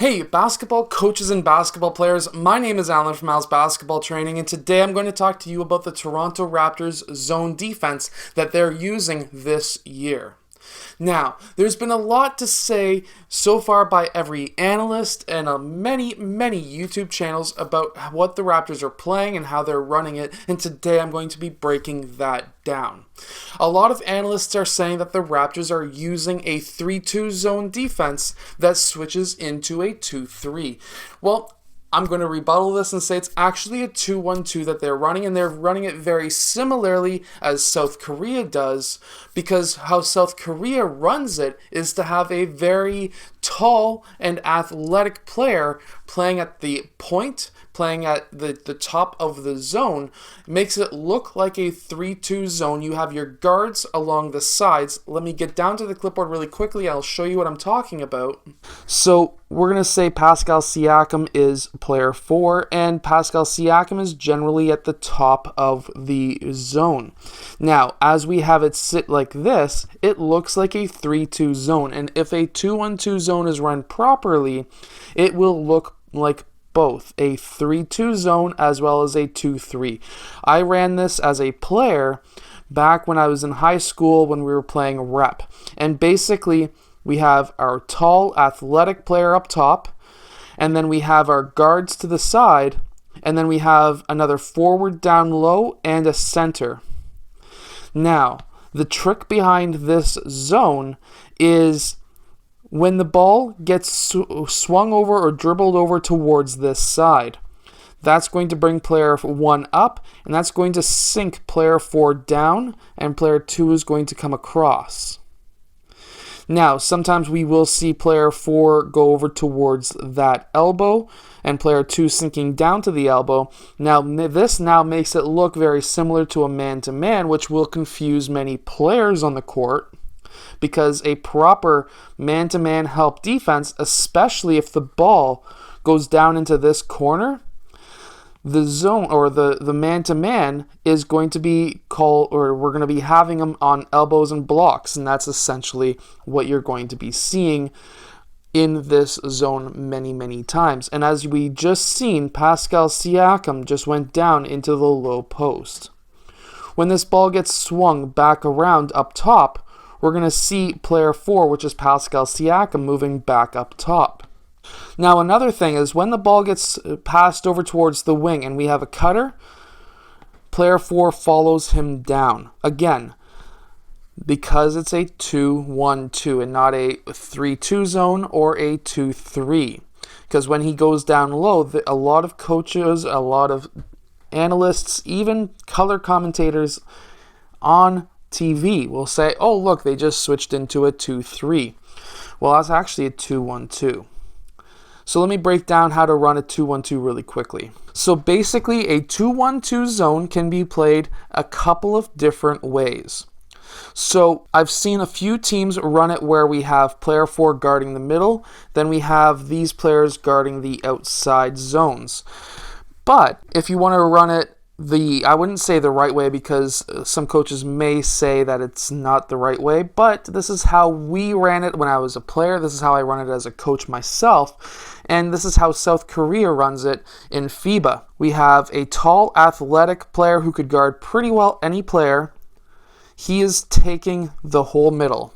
Hey, basketball coaches and basketball players, my name is Alan from Al's Basketball Training, and today I'm going to talk to you about the Toronto Raptors zone defense that they're using this year. Now, there's been a lot to say so far by every analyst and many YouTube channels about what the Raptors are playing and how they're running it, and today I'm going to be breaking that down. A lot of analysts are saying that the Raptors are using a 3-2 zone defense that switches into a 2-3. Well, I'm going to rebuttal this and say it's actually a 2-1-2 that they're running, and they're running it very similarly as South Korea does, because how South Korea runs it is to have a very tall and athletic player playing at the point, playing at the top of the zone. It makes it look like a 3-2 zone. You have your guards along the sides. Let me get down to the clipboard really quickly. I'll show you what I'm talking about. So we're going to say Pascal Siakam is player 4, and Pascal Siakam is generally at the top of the zone. Now, as we have it sit like this, it looks like a 3-2 zone, and if a 2-1-2 zone is run properly, it will look like both a 3-2 zone as well as a 2-3. I ran this as a player back when I was in high school when we were playing rep, and basically we have our tall, athletic player up top, and then we have our guards to the side, and then we have another forward down low and a center. Now, the trick behind this zone is when the ball gets swung over or dribbled over towards this side, that's going to bring player 1 up, and that's going to sink player 4 down, and player 2 is going to come across. Now, sometimes we will see player 4 go over towards that elbow and player 2 sinking down to the elbow. Now, this now makes it look very similar to a man-to-man, which will confuse many players on the court, because a proper man-to-man help defense, especially if the ball goes down into this corner, the zone or the man-to-man is going to be called, or we're going to be having them on elbows and blocks, and that's essentially what you're going to be seeing in this zone many times. And as we just seen, Pascal Siakam just went down into the low post. When this ball gets swung back around up top, we're going to see player 4, which is Pascal Siakam, moving back up top. Now, another thing is when the ball gets passed over towards the wing and we have a cutter, player 4 follows him down. Again, because it's a 2-1-2 and not a 3-2 zone or a 2-3. Because when he goes down low, a lot of coaches, a lot of analysts, even color commentators on TV will say, oh, look, they just switched into a 2-3. Well, that's actually a 2-1-2. So let me break down how to run a 2-1-2 really quickly. So basically, a 2-1-2 zone can be played a couple of different ways. So I've seen a few teams run it where we have player 4 guarding the middle, then we have these players guarding the outside zones. But if you want to run it I wouldn't say the right way, because some coaches may say that it's not the right way, but this is how we ran it when I was a player. This is how I run it as a coach myself, and this is how South Korea runs it in FIBA. We have a tall, athletic player who could guard pretty well any player. He is taking the whole middle.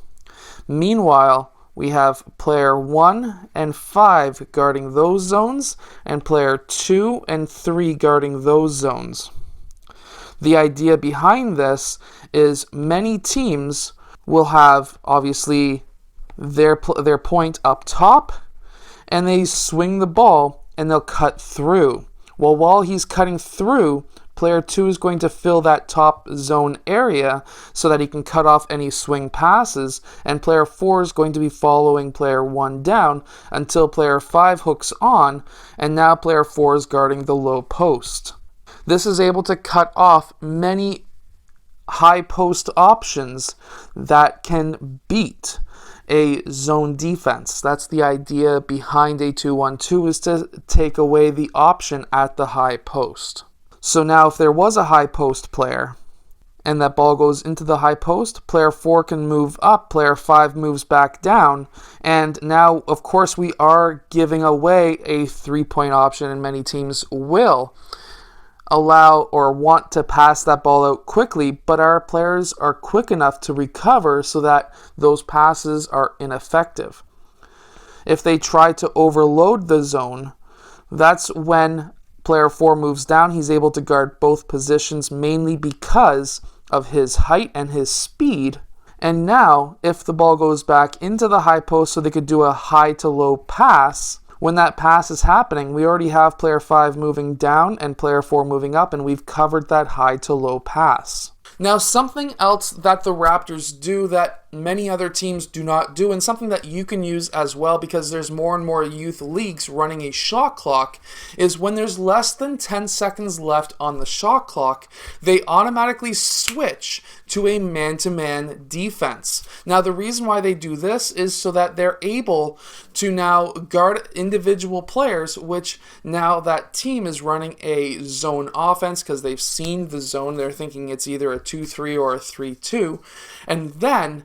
Meanwhile, we have player 1 and 5 guarding those zones, and player 2 and 3 guarding those zones. The idea behind this is many teams will have, obviously, their point up top, and they swing the ball, and they'll cut through. Well, while he's cutting through, player 2 is going to fill that top zone area so that he can cut off any swing passes, and player 4 is going to be following player 1 down until player 5 hooks on, and now player 4 is guarding the low post. This is able to cut off many high post options that can beat a zone defense. That's the idea behind a 2-1-2, is to take away the option at the high post. So now if there was a high post player and that ball goes into the high post, player 4 can move up, player 5 moves back down, and now, of course, we are giving away a 3-point option, and many teams will allow or want to pass that ball out quickly, but our players are quick enough to recover so that those passes are ineffective. If they try to overload the zone, that's when player 4 moves down. He's able to guard both positions mainly because of his height and his speed. And now, if the ball goes back into the high post so they could do a high to low pass, when that pass is happening, we already have player 5 moving down and player 4 moving up, and we've covered that high to low pass. Now, something else that the Raptors do that many other teams do not do, and something that you can use as well because there's more and more youth leagues running a shot clock, is when there's less than 10 seconds left on the shot clock, they automatically switch to a man-to-man defense. Now, the reason why they do this is so that they're able to now guard individual players, which now that team is running a zone offense because they've seen the zone. They're thinking it's either a 2-3 or a 3-2, and then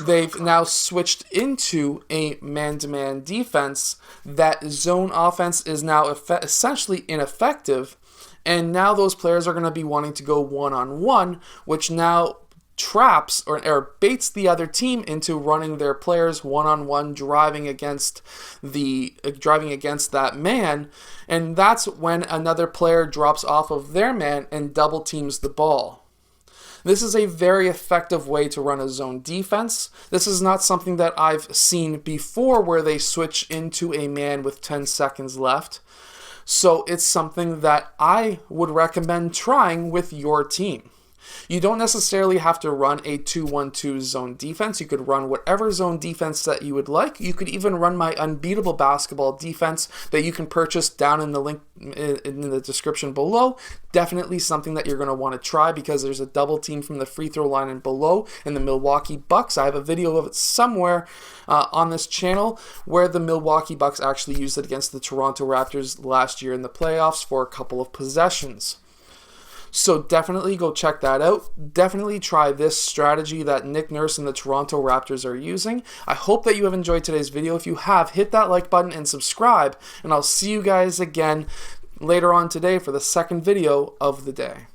they've now switched into a man-to-man defense. That zone offense is now essentially ineffective, and now those players are going to be wanting to go one-on-one, which now traps or baits the other team into running their players one-on-one, driving against that man, and that's when another player drops off of their man and double teams the ball. This is a very effective way to run a zone defense. This is not something that I've seen before where they switch into a man with 10 seconds left. So it's something that I would recommend trying with your team. You don't necessarily have to run a 2-1-2 zone defense. You could run whatever zone defense that you would like. You could even run my Unbeatable basketball defense that you can purchase down in the link in the description below. Definitely something that you're going to want to try because there's a double team from the free throw line and below in the Milwaukee Bucks. I have a video of it somewhere on this channel where the Milwaukee Bucks actually used it against the Toronto Raptors last year in the playoffs for a couple of possessions. So definitely go check that out. Definitely try this strategy that Nick Nurse and the Toronto Raptors are using. I hope that you have enjoyed today's video. If you have, hit that like button and subscribe. And I'll see you guys again later on today for the second video of the day.